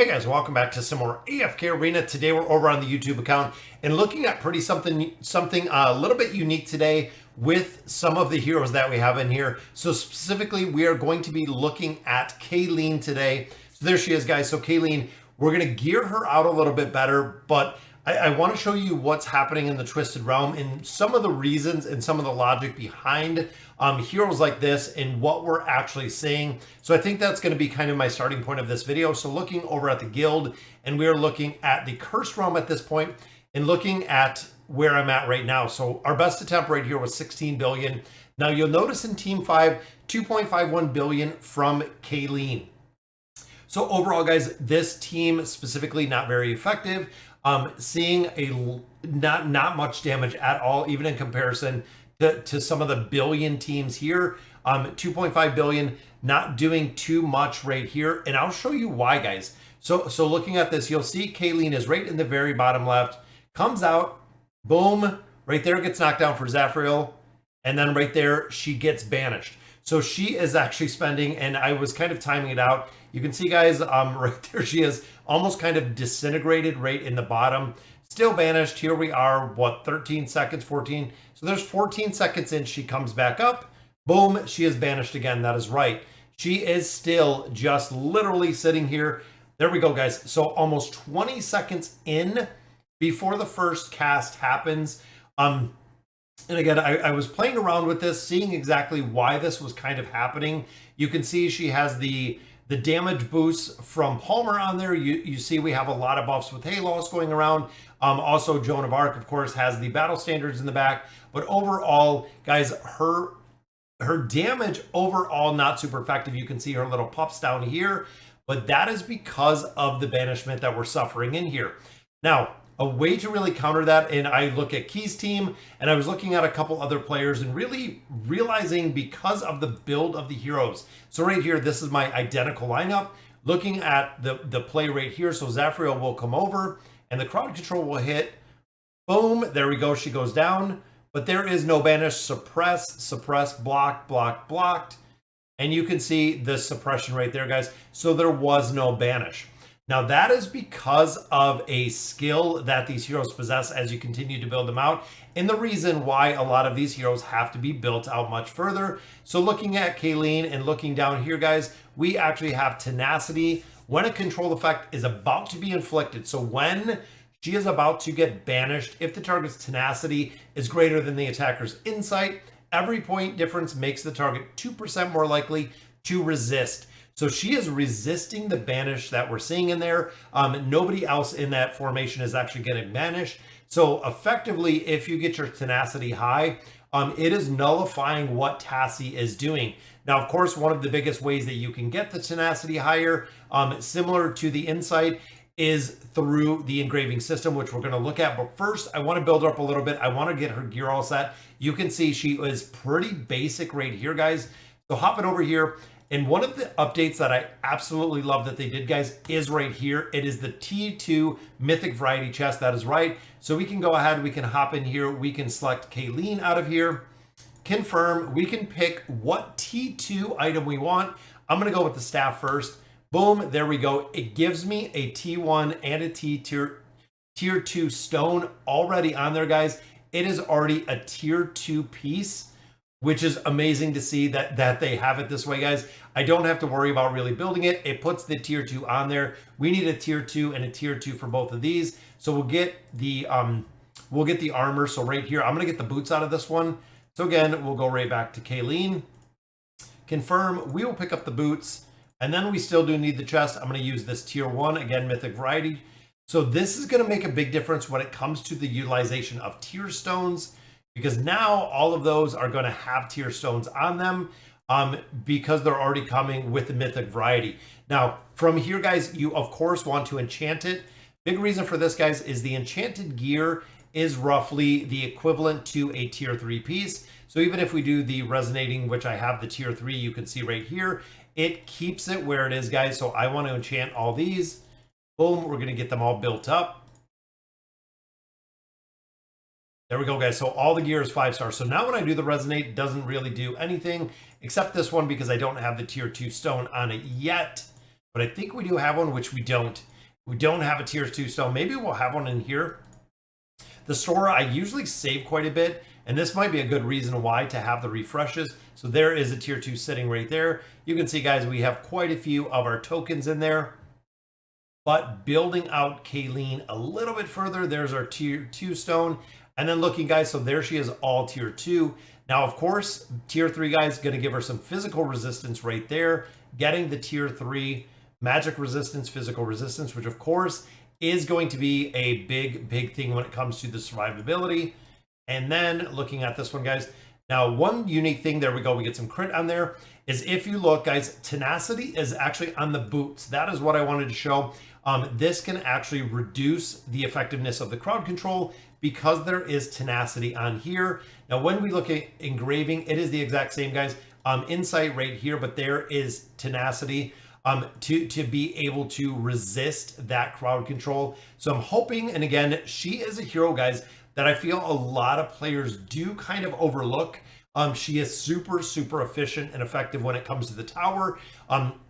Hey guys, welcome back to some more AFK Arena. Today we're over on the YouTube account and looking at something a little bit unique today with some of the heroes that we have in here. So specifically, we are going to be looking at Kalene today. So there she is, guys. So Kalene, we're going to gear her out a little bit better, but I want to show you what's happening in the Twisted Realm and some of the reasons and some of the logic behind heroes like this and what we're actually seeing. So I think that's going to be kind of my starting point of this video. So looking over at the guild, and we're looking at the Cursed Realm at this point and looking at where I'm at right now. So our best attempt right here was 16 billion. Now you'll notice in Team 5, 2.51 billion from Kalene. So overall, guys, this team specifically not very effective. Seeing a not much damage at all, even in comparison to some of the billion teams here. 2.5 billion, not doing too much right here. And I'll show you why, guys. So looking at this, you'll see Kalene is right in the very bottom left, comes out, boom, right there gets knocked down for Zafriel. And then right there, she gets banished. So she is actually spending, and I was kind of timing it out. You can see, guys, right there she is almost kind of disintegrated right in the bottom. Still banished. Here we are, what, 13 seconds, 14. So there's 14 seconds in, she comes back up. Boom, she is banished again. That is right. She is still just literally sitting here. There we go, guys. So almost 20 seconds in before the first cast happens. And again, I was playing around with this, seeing exactly why this was kind of happening. You can see she has the damage boost from Palmer on there. You see we have a lot of buffs with Halos going around. Also, Joan of Arc, of course, has the battle standards in the back. But overall, guys, her damage overall not super effective. You can see her little pups down here. But that is because of the banishment that we're suffering in here. Now, a way to really counter that, and I look at Key's team, and I was looking at a couple other players and really realizing because of the build of the heroes. So right here, this is my identical lineup. Looking at the play right here, so Zafriel will come over, and the crowd control will hit. Boom, there we go, she goes down. But there is no banish, suppress, block, blocked. And you can see the suppression right there, guys. So there was no banish. Now that is because of a skill that these heroes possess as you continue to build them out, and the reason why a lot of these heroes have to be built out much further. So looking at Kalene and looking down here, guys, we actually have tenacity when a control effect is about to be inflicted. So when she is about to get banished, if the target's tenacity is greater than the attacker's insight, every point difference makes the target 2% more likely to resist. So she is resisting the banish that we're seeing in there. Nobody else in that formation is actually getting banished. So effectively, if you get your tenacity high, it is nullifying what Tassie is doing. Now, of course, one of the biggest ways that you can get the tenacity higher, similar to the insight, is through the engraving system, which we're going to look at. But first, I want to build her up a little bit. I want to get her gear all set. You can see she is pretty basic right here, guys. So hopping over here. And one of the updates that I absolutely love that they did, guys, is right here. It is the T2 Mythic Variety chest. That is right. So we can go ahead, we can hop in here, we can select Kalene out of here, confirm, we can pick what T2 item we want. I'm going to go with the staff first. Boom, there we go. It gives me a T1 and a tier 2 stone already on there, guys. It is already a tier 2 piece, which is amazing to see that they have it this way, guys. I don't have to worry about really building it. It puts the tier 2 on there. We need a tier 2 and a tier 2 for both of these. So we'll get the armor. So right here, I'm gonna get the boots out of this one. So again, we'll go right back to Kalene. Confirm, we will pick up the boots, and then we still do need the chest. I'm gonna use this tier 1, again, Mythic Variety. So this is gonna make a big difference when it comes to the utilization of tier stones, because now all of those are going to have tier stones on them because they're already coming with the Mythic Variety. Now, from here, guys, you, of course, want to enchant it. Big reason for this, guys, is the enchanted gear is roughly the equivalent to a tier 3 piece. So even if we do the resonating, which I have the tier 3, you can see right here, it keeps it where it is, guys. So I want to enchant all these. Boom, we're going to get them all built up. There we go, guys. So all the gear is 5 stars. So now when I do the resonate, it doesn't really do anything except this one because I don't have the tier 2 stone on it yet. But I think we do have one, which we don't. We don't have a tier 2 stone. Maybe we'll have one in here. The store, I usually save quite a bit, and this might be a good reason why to have the refreshes. So there is a tier 2 sitting right there. You can see, guys, we have quite a few of our tokens in there. But building out Kalene a little bit further, there's our tier 2 stone. And then looking, guys, so there she is, all tier 2. Now, of course, tier 3, guys, going to give her some physical resistance right there. Getting the tier 3 magic resistance, physical resistance, which, of course, is going to be a big thing when it comes to the survivability. And then looking at this one, guys. Now, one unique thing, there we go, we get some crit on there, is if you look, guys, tenacity is actually on the boots. That is what I wanted to show. This can actually reduce the effectiveness of the crowd control because there is tenacity on here. Now, when we look at engraving, it is the exact same, guys. Insight right here, but there is tenacity to be able to resist that crowd control. So I'm hoping, and again, she is a hero, guys, that I feel a lot of players do kind of overlook. She is super efficient and effective when it comes to the tower.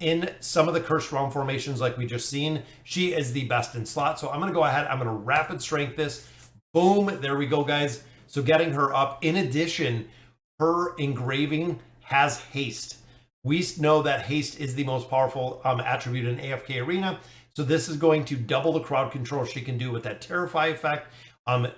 In some of the cursed realm formations like we just seen, she is the best in slot. So I'm going to go ahead, I'm going to rapid strength this. Boom, there we go, guys. So getting her up. In addition, her engraving has haste. We know that haste is the most powerful attribute in AFK Arena. So this is going to double the crowd control she can do with that Terrify effect.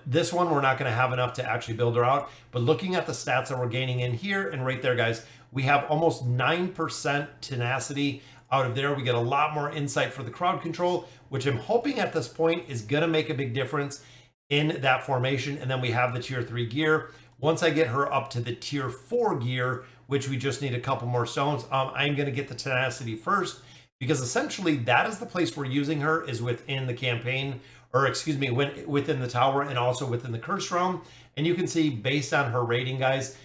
This one, we're not going to have enough to actually build her out. But looking at the stats that we're gaining in here and right there, guys, we have almost 9% tenacity out of there. We get a lot more insight for the crowd control, which I'm hoping at this point is going to make a big difference in that formation. And then we have the tier 3 gear. Once I get her up to the tier 4 gear, which we just need a couple more stones, I'm going to get the tenacity first, because essentially that is the place we're using her, is within the campaign, or excuse me, within the tower and also within the curse realm. And you can see based on her rating, guys,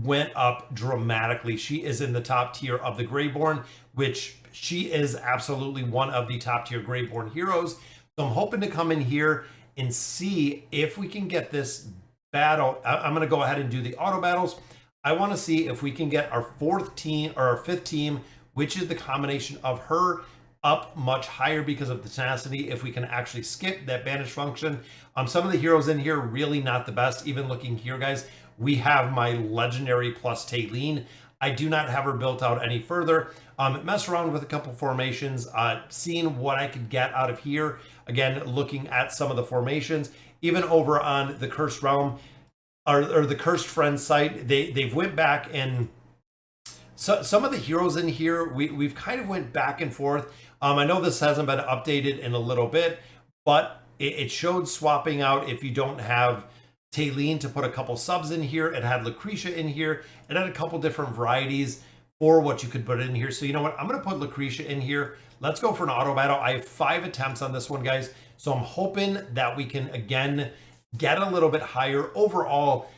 went up dramatically. She is in the top tier of the Greyborn, which she is absolutely one of the top tier Greyborn heroes. So I'm hoping to come in here and see if we can get this battle. I'm going to go ahead and do the auto battles. I want to see if we can get our 4th team or our 5th team, which is the combination of her, up much higher because of the tenacity, if we can actually skip that banish function. Some of the heroes in here really not the best. Even looking here, guys, we have my legendary plus Kalene. I do not have her built out any further. Mess around with a couple formations, seeing what I could get out of here. Again, looking at some of the formations, even over on the Cursed Realm or the Cursed Friends site, they've went back and some of the heroes in here, we've kind of went back and forth. I know this hasn't been updated in a little bit, but it showed swapping out if you don't have Kalene to put a couple subs in here. It had Lucretia in here. It had a couple different varieties for what you could put in here. So you know what? I'm going to put Lucretia in here. Let's go for an auto battle. I have 5 attempts on this one, guys. So I'm hoping that we can, again, get a little bit higher. Overall,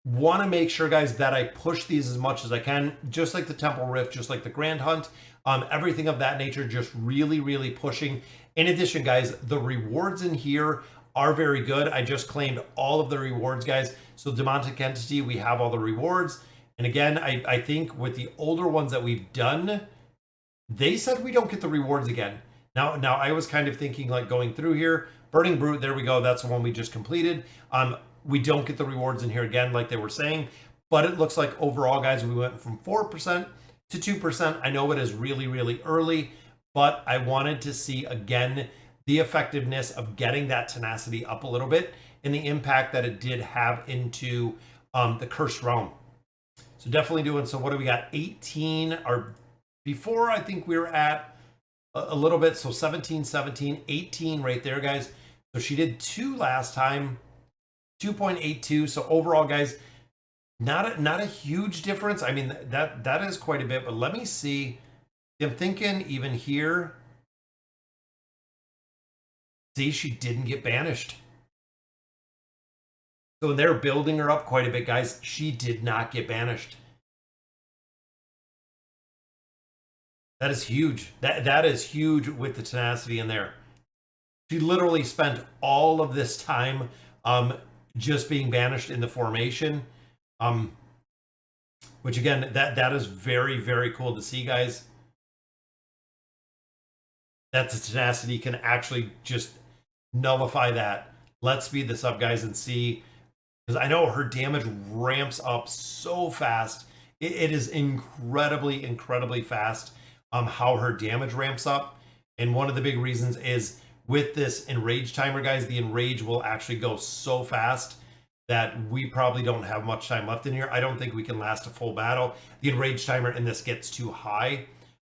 want to make sure, guys, that I push these as much as I can, just like the Temple Rift, just like the Grand Hunt, everything of that nature, just really pushing. In addition, guys, the rewards in here are very good. I just claimed all of the rewards, guys. So Demonic Entity, we have all the rewards. And again, I think with the older ones that we've done, they said we don't get the rewards again. Now I was kind of thinking, like, going through here, Burning Brute, there we go. That's the one we just completed. We don't get the rewards in here again, like they were saying, but it looks like overall, guys, we went from 4% to 2%. I know it is really early, but I wanted to see, again, the effectiveness of getting that tenacity up a little bit and the impact that it did have into the Cursed Realm. So definitely doing, so what do we got? 18, or before I think we were at a little bit, so 17, 18 right there, guys. So she did 2 last time, 2.82. So overall, guys, not a huge difference. I mean, that is quite a bit, but let me see. I'm thinking even here, see, she didn't get banished. So they're building her up quite a bit, guys. She did not get banished. That is huge. That is huge with the tenacity in there. She literally spent all of this time just being banished in the formation. Which again, that is very cool to see, guys. that the tenacity can actually just nullify that. Let's speed this up, guys, and see, because I know her damage ramps up so fast. It is incredibly fast how her damage ramps up. And one of the big reasons is with this enrage timer, guys, the enrage will actually go so fast that we probably don't have much time left in here. I don't think we can last a full battle. The enrage timer in this gets too high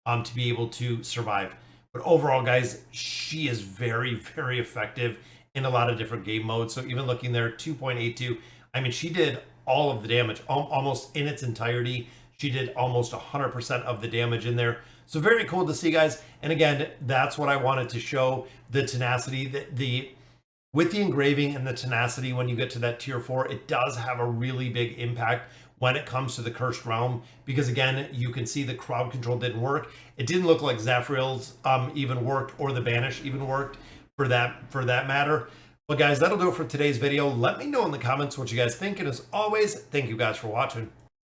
to be able to survive. But overall, guys, she is very effective in a lot of different game modes. So even looking there, 2.82, I mean, she did all of the damage almost in its entirety. She did almost 100% of the damage in there. So very cool to see, guys. And again, that's what I wanted to show, the tenacity, with the engraving and the tenacity. When you get to that tier 4, it does have a really big impact when it comes to the Cursed Realm, because again, you can see the crowd control didn't work. It didn't look like Zafriel's even worked, or the Banish even worked for that matter. But guys, that'll do it for today's video. Let me know in the comments what you guys think, and as always, thank you guys for watching.